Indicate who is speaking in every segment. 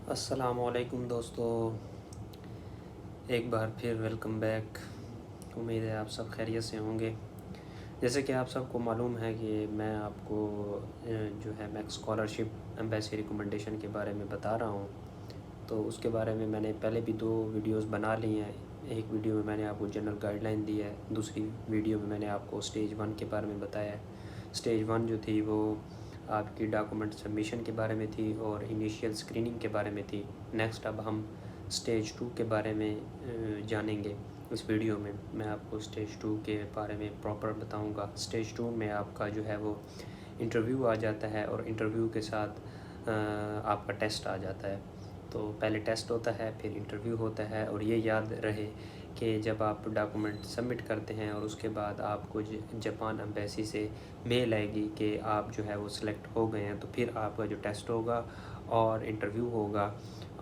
Speaker 1: السلام علیکم دوستو، ایک بار پھر ویلکم بیک۔ امید ہے آپ سب خیریت سے ہوں گے۔ جیسے کہ آپ سب کو معلوم ہے کہ میں آپ کو جو ہے میک اسکالرشپ ایمبیسی ریکمنڈیشن کے بارے میں بتا رہا ہوں۔ تو اس کے بارے میں نے پہلے بھی 2 ویڈیوز بنا لی ہیں۔ ایک ویڈیو میں میں نے آپ کو جنرل گائیڈ لائن دی ہے، دوسری ویڈیو میں نے آپ کو سٹیج 1 کے بارے میں بتایا ہے۔ سٹیج 1 جو تھی وہ آپ کی ڈاکومنٹ سبمیشن کے بارے میں تھی اور انیشیل اسکریننگ کے بارے میں تھی۔ نیکسٹ اب ہم سٹیج 2 کے بارے میں جانیں گے۔ اس ویڈیو میں میں آپ کو سٹیج 2 کے بارے میں پراپر بتاؤں گا۔ سٹیج 2 میں آپ کا جو ہے وہ انٹرویو آ جاتا ہے اور انٹرویو کے ساتھ آپ کا ٹیسٹ آ جاتا ہے۔ تو پہلے ٹیسٹ ہوتا ہے، پھر انٹرویو ہوتا ہے، اور یہ یاد رہے کہ جب آپ ڈاکومنٹ سبمٹ کرتے ہیں اور اس کے بعد آپ کو جاپان ایمبیسی سے میل آئے گی کہ آپ جو ہے وہ سلیکٹ ہو گئے ہیں، تو پھر آپ کا جو ٹیسٹ ہوگا اور انٹرویو ہوگا۔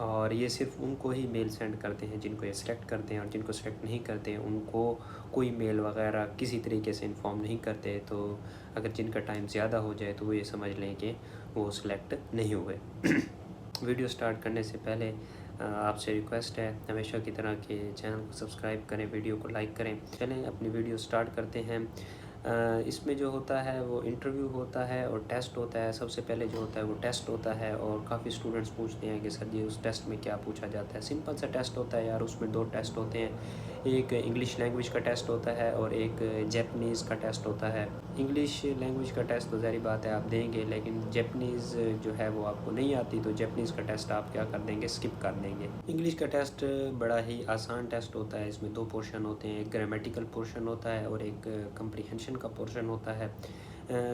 Speaker 1: اور یہ صرف ان کو ہی میل سینڈ کرتے ہیں جن کو یہ سلیکٹ کرتے ہیں، اور جن کو سلیکٹ نہیں کرتے ہیں ان کو کوئی میل وغیرہ کسی طریقے سے انفارم نہیں کرتے۔ تو اگر جن کا ٹائم زیادہ ہو جائے تو وہ یہ سمجھ لیں کہ وہ سلیکٹ نہیں ہوئے۔ ویڈیو سٹارٹ کرنے سے پہلے آپ سے ریکویسٹ ہے ہمیشہ کی طرح کہ چینل کو سبسکرائب کریں، ویڈیو کو لائک کریں۔ چلیں اپنی ویڈیو سٹارٹ کرتے ہیں۔ اس میں جو ہوتا ہے وہ انٹرویو ہوتا ہے اور ٹیسٹ ہوتا ہے۔ سب سے پہلے جو ہوتا ہے وہ ٹیسٹ ہوتا ہے، اور کافی اسٹوڈنٹس پوچھتے ہیں کہ سر جی اس ٹیسٹ میں کیا پوچھا جاتا ہے۔ سمپل سا ٹیسٹ ہوتا ہے یار، اس میں 2 ٹیسٹ ہوتے ہیں، ایک انگلش لینگویج کا ٹیسٹ ہوتا ہے اور ایک جیپنیز کا ٹیسٹ ہوتا ہے۔ انگلش لینگویج کا ٹیسٹ تو ظاہری بات ہے آپ دیں گے، لیکن جیپنیز جو ہے وہ آپ کو نہیں آتی، تو جیپنیز کا ٹیسٹ آپ کیا کر دیں گے، اسکپ کر دیں گے۔ انگلش کا ٹیسٹ بڑا ہی آسان ٹیسٹ ہوتا ہے۔ اس میں 2 پورشن ہوتے ہیں، ایک گرامیٹیکل پورشن ہوتا ہے اور ایک کمپریہنشن کا پورشن ہوتا ہے۔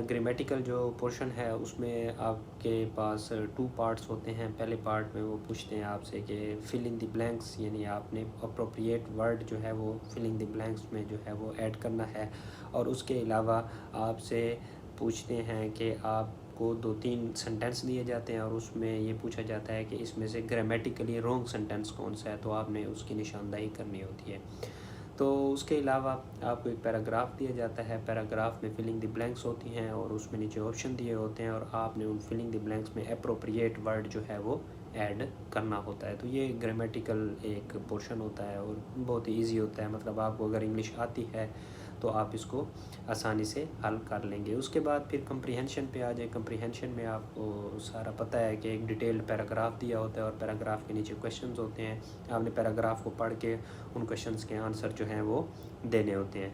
Speaker 1: گرامیٹیکل جو پورشن ہے اس میں آپ کے پاس 2 پارٹس ہوتے ہیں۔ پہلے پارٹ میں وہ پوچھتے ہیں آپ سے کہ فل ان دی بلینکس، یعنی آپ نے اپروپریٹ ورڈ جو ہے وہ فل ان دی بلینکس میں جو ہے وہ ایڈ کرنا ہے، اور اس کے علاوہ آپ سے پوچھتے ہیں کہ آپ کو 2-3 سنٹینس دیے جاتے ہیں، اور اس میں یہ پوچھا جاتا ہے کہ اس میں سے گرامیٹیکلی رونگ سنٹینس کون سا ہے، تو آپ نے اس کی نشاندہی کرنی ہوتی ہے۔ تو اس کے علاوہ آپ کو ایک پیراگراف دیا جاتا ہے، پیراگراف میں فلنگ دی بلینکس ہوتی ہیں اور اس میں نیچے آپشن دیے ہوتے ہیں، اور آپ نے ان فلنگ دی بلینکس میں اپروپریٹ ورڈ جو ہے وہ ایڈ کرنا ہوتا ہے۔ تو یہ گرامیٹیکل ایک پورشن ہوتا ہے اور بہت ہی ایزی ہوتا ہے، مطلب آپ کو اگر انگلش آتی ہے تو آپ اس کو آسانی سے حل کر لیں گے۔ اس کے بعد پھر کمپریہنشن پہ آ جائے۔ کمپریہنشن میں آپ کو سارا پتہ ہے کہ ایک ڈیٹیلڈ پیراگراف دیا ہوتا ہے اور پیراگراف کے نیچے کویشچنز ہوتے ہیں، آپ نے پیراگراف کو پڑھ کے ان کویشچنز کے آنسر جو ہیں وہ دینے ہوتے ہیں۔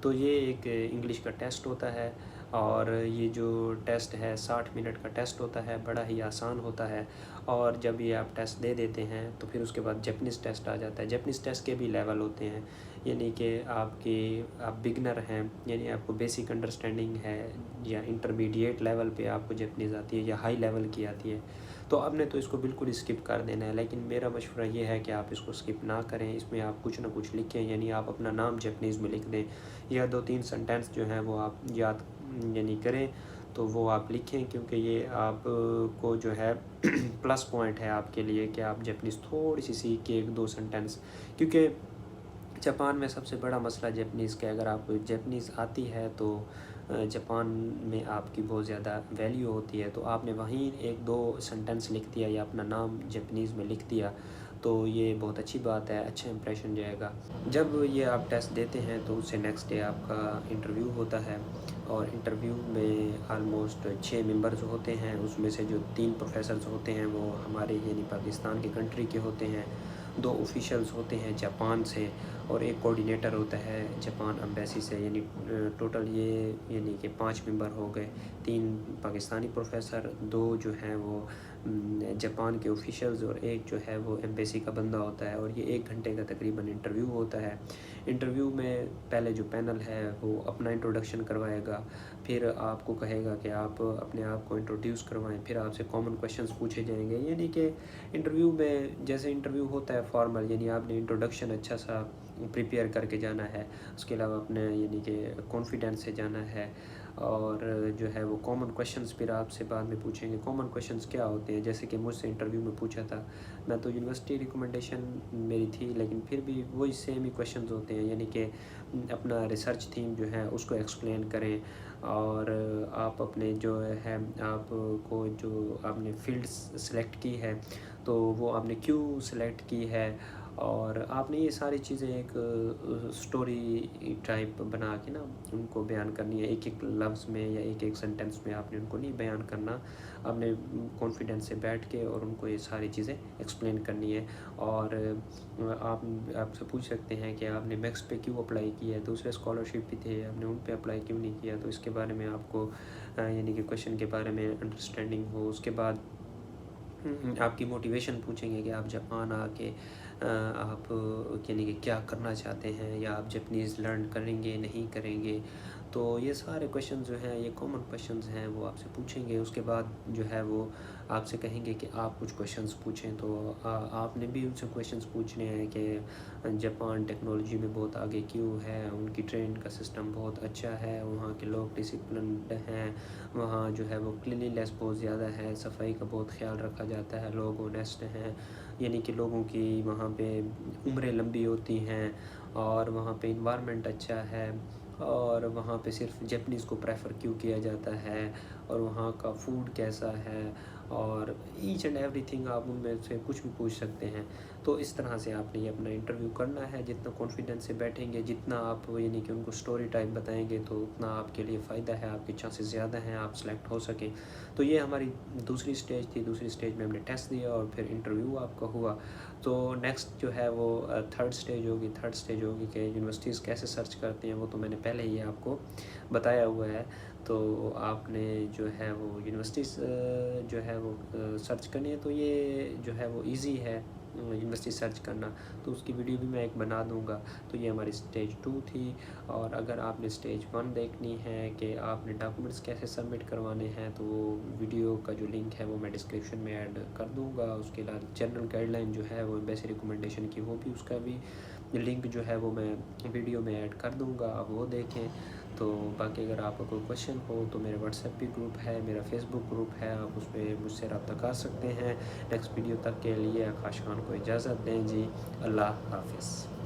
Speaker 1: تو یہ ایک انگلش کا ٹیسٹ ہوتا ہے، اور یہ جو ٹیسٹ ہے 60 منٹ کا ٹیسٹ ہوتا ہے، بڑا ہی آسان ہوتا ہے۔ اور جب یہ آپ ٹیسٹ دے دیتے ہیں تو پھر اس کے بعد جیپنیز ٹیسٹ آ جاتا ہے۔ جیپنیز ٹیسٹ کے بھی لیول ہوتے ہیں، یعنی کہ آپ بگنر ہیں، یعنی آپ کو بیسک انڈرسٹینڈنگ ہے، یا انٹرمیڈیٹ لیول پہ آپ کو جیپنیز آتی ہے، یا ہائی لیول کی آتی ہے، تو آپ نے تو اس کو بالکل اسکپ کر دینا ہے۔ لیکن میرا مشورہ یہ ہے کہ آپ اس کو اسکپ نہ کریں، اس میں آپ کچھ نہ کچھ لکھیں، یعنی آپ اپنا نام جیپنیز میں لکھ دیں، یا 2-3 سنٹینس جو ہیں وہ آپ یاد یعنی کریں تو وہ آپ لکھیں، کیونکہ یہ آپ کو جو ہے پلس پوائنٹ ہے آپ کے لیے کہ آپ جیپنیز تھوڑی سی سیکھ کے 1-2 سنٹینس، کیونکہ جاپان میں سب سے بڑا مسئلہ جیپنیز کا، اگر آپ کو جیپنیز آتی ہے تو جاپان میں آپ کی بہت زیادہ ویلیو ہوتی ہے۔ تو آپ نے وہیں 1-2 سنٹینس لکھ دیا یا اپنا نام جیپنیز میں لکھ دیا تو یہ بہت اچھی بات ہے، اچھا امپریشن جائے گا۔ جب یہ آپ ٹیسٹ دیتے ہیں تو اس سے نیکسٹ ڈے آپ کا انٹرویو ہوتا ہے، اور انٹرویو میں آلموسٹ 6 ممبرز ہوتے ہیں۔ اس میں سے جو 3 پروفیسرز ہوتے ہیں وہ ہمارے یعنی پاکستان کی کنٹری کے ہوتے ہیں، 2 آفیشلز ہوتے ہیں جاپان سے، اور ایک کوارڈینیٹر ہوتا ہے جاپان ایمبیسی سے، یعنی ٹوٹل یہ یعنی کہ 5 ممبر ہو گئے، 3 پاکستانی پروفیسر، 2 جو ہیں وہ جاپان کے آفیشلز، اور ایک جو ہے وہ ایمبیسی کا بندہ ہوتا ہے، اور یہ 1 گھنٹے کا تقریباً انٹرویو ہوتا ہے۔ انٹرویو میں پہلے جو پینل ہے وہ اپنا انٹروڈکشن کروائے گا، پھر آپ کو کہے گا کہ آپ اپنے آپ کو انٹروڈیوس کروائیں، پھر آپ سے کامن کویشچنز پوچھے جائیں گے، یعنی کہ انٹرویو میں جیسے انٹرویو ہوتا ہے فارمل، یعنی آپ نے انٹروڈکشن اچھا سا پریپیئر کر کے جانا ہے، اس کے علاوہ اپنے یعنی کہ کانفیڈنس سے جانا ہے، اور جو ہے وہ کامن کویشچنز پھر آپ سے بعد میں پوچھیں گے۔ کامن کویشچنز کیا ہوتے ہیں، جیسے کہ مجھ سے انٹرویو میں پوچھا تھا، میں تو یونیورسٹی ریکمنڈیشن میری تھی، لیکن پھر بھی وہی سیم ہی کویشچنز ہوتے ہیں، یعنی کہ اپنا ریسرچ تھیم جو ہے اس کو ایکسپلین کریں، اور آپ اپنے جو ہے آپ کو جو آپ نے فیلڈ سلیکٹ کی ہے تو وہ آپ نے کیوں سلیکٹ کی ہے، اور آپ نے یہ ساری چیزیں ایک سٹوری ٹائپ بنا کے نا ان کو بیان کرنی ہے، ایک ایک لفظ میں یا ایک ایک سینٹنس میں آپ نے ان کو نہیں بیان کرنا، آپ نے کانفیڈنس سے بیٹھ کے اور ان کو یہ ساری چیزیں ایکسپلین کرنی ہے۔ اور آپ سے پوچھ سکتے ہیں کہ آپ نے میکس پہ کیوں اپلائی کیا ہے، دوسرے اسکالرشپ بھی تھے، آپ نے ان پہ اپلائی کیوں نہیں کیا، تو اس کے بارے میں آپ کو یعنی کہ کویشچن کے بارے میں انڈرسٹینڈنگ ہو۔ اس کے بعد آپ کی موٹیویشن پوچھیں گے کہ آپ جاپان آ کے آپ یعنی کہ کیا کرنا چاہتے ہیں، یا آپ جاپنیز لرن کریں گے نہیں کریں گے۔ تو یہ سارے کویشچن جو ہیں یہ کامن کویشچنز ہیں، وہ آپ سے پوچھیں گے۔ اس کے بعد جو ہے وہ آپ سے کہیں گے کہ آپ کچھ کویشچنز پوچھیں، تو آپ نے بھی ان سے کویشچنز پوچھنے ہیں کہ جاپان ٹیکنالوجی میں بہت آگے کیوں ہے، ان کی ٹرین کا سسٹم بہت اچھا ہے، وہاں کے لوگ ڈسپلنڈ ہیں، وہاں جو ہے وہ کلینلیس بہت زیادہ ہے، صفائی کا بہت خیال رکھا جاتا ہے، لوگ اونیسٹ ہیں، یعنی کہ لوگوں کی وہاں پہ عمریں لمبی ہوتی ہیں، اور وہاں پہ انوائرمنٹ اچھا ہے، اور وہاں پہ صرف جاپنیز کو پریفر کیوں کیا جاتا ہے، اور وہاں کا فوڈ کیسا ہے، اور ایچ اینڈ ایوری تھنگ آپ ان میں سے کچھ بھی پوچھ سکتے ہیں۔ تو اس طرح سے آپ نے یہ اپنا انٹرویو کرنا ہے، جتنا کانفیڈنس سے بیٹھیں گے، جتنا آپ یعنی کہ ان کو سٹوری ٹائپ بتائیں گے تو اتنا آپ کے لیے فائدہ ہے، آپ کے چانسز زیادہ ہیں آپ سلیکٹ ہو سکیں۔ تو یہ ہماری دوسری سٹیج تھی، دوسری سٹیج میں ہم نے ٹیسٹ دیا اور پھر انٹرویو آپ کا ہوا۔ تو نیکسٹ جو ہے وہ تھرڈ سٹیج ہوگی، تھرڈ سٹیج ہوگی کہ یونیورسٹیز کیسے سرچ کرتے ہیں، وہ تو میں نے پہلے ہی آپ کو بتایا ہوا ہے۔ تو آپ نے جو ہے وہ یونیورسٹیز جو ہے وہ سرچ کرنی ہے، تو یہ جو ہے وہ ایزی ہے یونیورسٹی سرچ کرنا، تو اس کی ویڈیو بھی میں ایک بنا دوں گا۔ تو یہ ہماری سٹیج 2 تھی۔ اور اگر آپ نے سٹیج 1 دیکھنی ہے کہ آپ نے ڈاکومنٹس کیسے سبمٹ کروانے ہیں، تو وہ ویڈیو کا جو لنک ہے وہ میں ڈسکرپشن میں ایڈ کر دوں گا۔ اس کے علاوہ جنرل گائیڈ لائن جو ہے وہ ایمبیسی ریکمنڈیشن کی، وہ بھی اس کا بھی لنک جو ہے وہ میں ویڈیو میں ایڈ کر دوں گا، آپ وہ دیکھیں۔ تو باقی اگر آپ کا کوئی کویشچن ہو تو میرا واٹس ایپ بھی گروپ ہے، میرا فیس بک گروپ ہے، آپ اس پہ مجھ سے رابطہ کر سکتے ہیں۔ نیکسٹ ویڈیو تک کے لیے آکاش خان کو اجازت دیں جی، اللہ حافظ۔